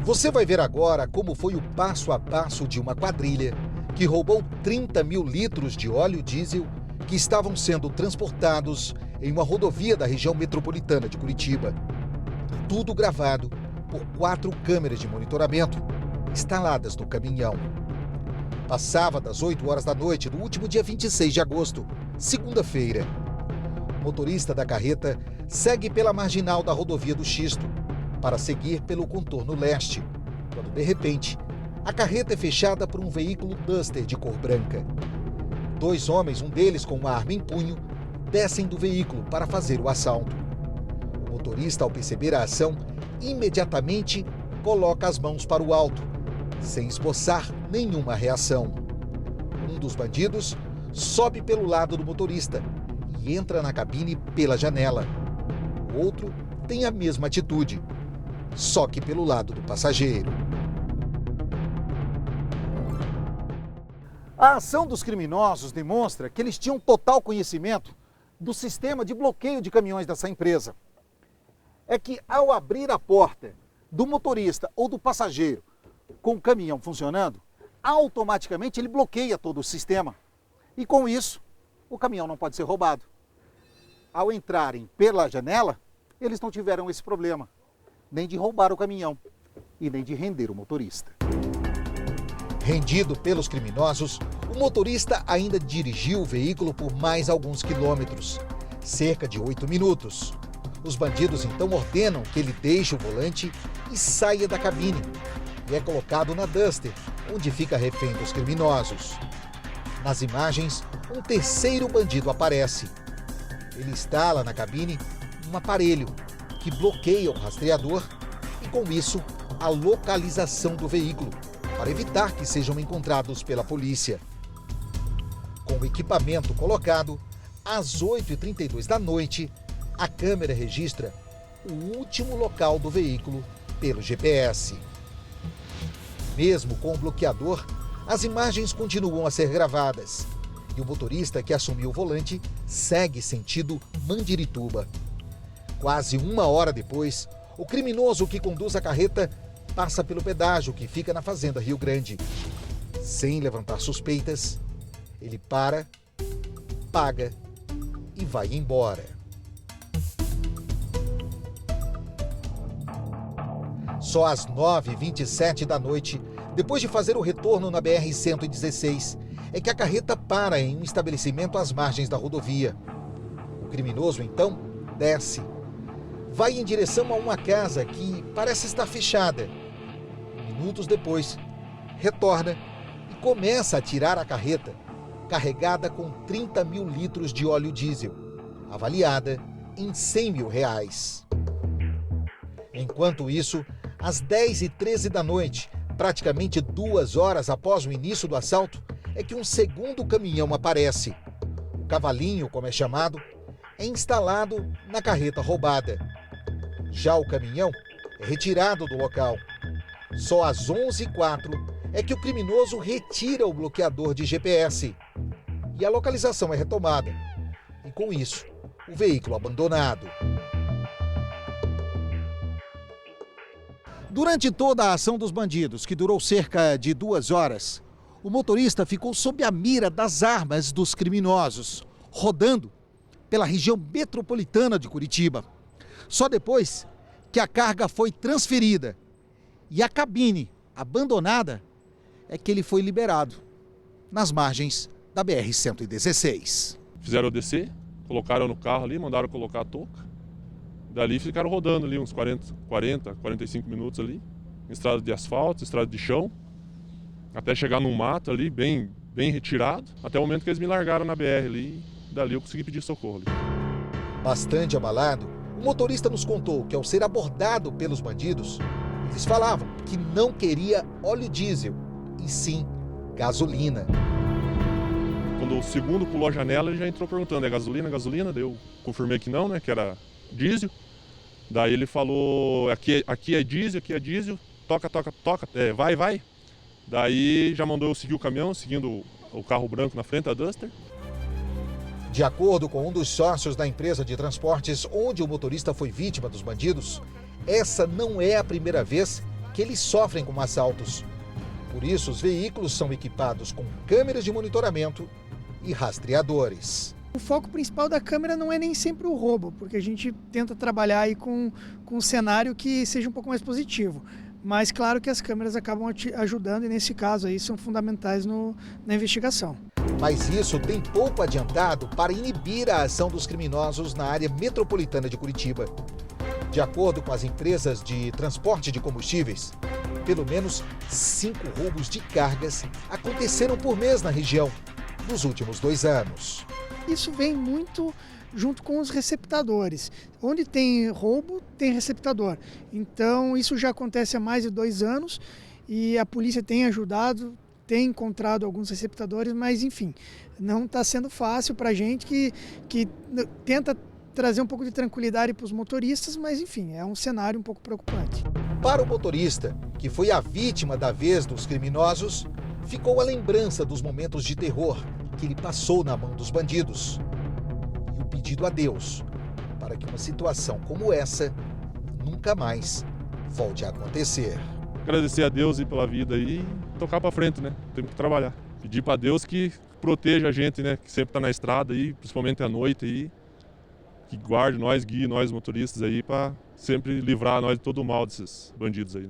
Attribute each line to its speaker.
Speaker 1: Você vai ver agora como foi o passo a passo de uma quadrilha que roubou 30 mil litros de óleo diesel que estavam sendo transportados em uma rodovia da região metropolitana de Curitiba. Tudo gravado por 4 câmeras de monitoramento instaladas no caminhão. Passava das 8 horas da noite do último dia 26 de agosto, segunda-feira. O motorista da carreta segue pela marginal da rodovia do Xisto para seguir pelo contorno leste, quando de repente a carreta é fechada por um veículo Duster de cor branca. 2 homens, um deles com uma arma em punho, descem do veículo para fazer o assalto. O motorista, ao perceber a ação, imediatamente coloca as mãos para o alto, sem esboçar nenhuma reação. Um dos bandidos sobe pelo lado do motorista e entra na cabine pela janela. O outro tem a mesma atitude, só que pelo lado do passageiro. A ação dos criminosos demonstra que eles tinham total conhecimento do sistema de bloqueio de caminhões dessa empresa. É que ao abrir a porta do motorista ou do passageiro com o caminhão funcionando, automaticamente ele bloqueia todo o sistema. E com isso, o caminhão não pode ser roubado. Ao entrarem pela janela, eles não tiveram esse problema, nem de roubar o caminhão e nem de render o motorista. Rendido pelos criminosos, o motorista ainda dirigiu o veículo por mais alguns quilômetros, cerca de 8 minutos. Os bandidos então ordenam que ele deixe o volante e saia da cabine, e é colocado na Duster, onde fica refém dos criminosos. Nas imagens, um terceiro bandido aparece. Ele instala na cabine um aparelho que bloqueia o rastreador e, com isso, a localização do veículo, para evitar que sejam encontrados pela polícia. Com o equipamento colocado, às 8h32 da noite, a câmera registra o último local do veículo pelo GPS. Mesmo com o bloqueador, as imagens continuam a ser gravadas e o motorista que assumiu o volante segue sentido Mandirituba. Quase 1 hora depois, o criminoso que conduz a carreta passa pelo pedágio que fica na Fazenda Rio Grande. Sem levantar suspeitas, ele para, paga e vai embora. Só às 9h27 da noite, depois de fazer o retorno na BR-116, é que a carreta para em um estabelecimento às margens da rodovia. O criminoso, então, desce. Vai em direção a uma casa que parece estar fechada. Minutos depois, retorna e começa a tirar a carreta, carregada com 30 mil litros de óleo diesel, avaliada em R$100 mil. Enquanto isso, às 10h13 da noite, praticamente 2 horas após o início do assalto, é que um segundo caminhão aparece. O cavalinho, como é chamado, é instalado na carreta roubada. Já o caminhão é retirado do local. Só às 11h04 é que o criminoso retira o bloqueador de GPS. E a localização é retomada. E com isso, o veículo abandonado. Durante toda a ação dos bandidos, que durou cerca de 2 horas, o motorista ficou sob a mira das armas dos criminosos, rodando pela região metropolitana de Curitiba. Só depois que a carga foi transferida e a cabine abandonada é que ele foi liberado nas margens da BR-116.
Speaker 2: Fizeram eu descer, colocaram no carro ali, mandaram colocar a touca. Dali ficaram rodando ali uns 45 minutos ali, em estrada de asfalto, estrada de chão, até chegar num mato ali, bem retirado, até o momento que eles me largaram na BR ali, e dali eu consegui pedir socorro ali.
Speaker 1: Bastante abalado, o motorista nos contou que ao ser abordado pelos bandidos, eles falavam que não queria óleo diesel, e sim gasolina.
Speaker 2: Quando o segundo pulou a janela, ele já entrou perguntando, é gasolina, gasolina? Daí eu confirmei que não, né, que era diesel. Daí ele falou, aqui é diesel, toca, vai. Daí já mandou eu seguir o caminhão, seguindo o carro branco na frente, a Duster.
Speaker 1: De acordo com um dos sócios da empresa de transportes onde o motorista foi vítima dos bandidos, essa não é a primeira vez que eles sofrem com assaltos. Por isso, os veículos são equipados com câmeras de monitoramento e rastreadores.
Speaker 3: O foco principal da câmera não é nem sempre o roubo, porque a gente tenta trabalhar aí com um cenário que seja um pouco mais positivo. Mas claro que as câmeras acabam ajudando e nesse caso aí são fundamentais na investigação.
Speaker 1: Mas isso tem pouco adiantado para inibir a ação dos criminosos na área metropolitana de Curitiba. De acordo com as empresas de transporte de combustíveis, pelo menos 5 roubos de cargas aconteceram por mês na região nos últimos 2 anos.
Speaker 3: Isso vem muito junto com os receptadores. Onde tem roubo, tem receptador. Então isso já acontece há mais de 2 anos e a polícia tem ajudado, tem encontrado alguns receptadores, mas enfim, não está sendo fácil para a gente que tenta trazer um pouco de tranquilidade para os motoristas, mas enfim, é um cenário um pouco preocupante.
Speaker 1: Para o motorista, que foi a vítima da vez dos criminosos, ficou a lembrança dos momentos de terror que ele passou na mão dos bandidos. E o pedido a Deus para que uma situação como essa nunca mais volte a acontecer.
Speaker 2: Agradecer a Deus aí pela vida e tocar para frente, né? Temos que trabalhar. Pedir para Deus que proteja a gente, né? Que sempre está na estrada aí, principalmente à noite aí. Que guarde nós, guie nós motoristas aí para sempre livrar nós de todo o mal desses bandidos aí.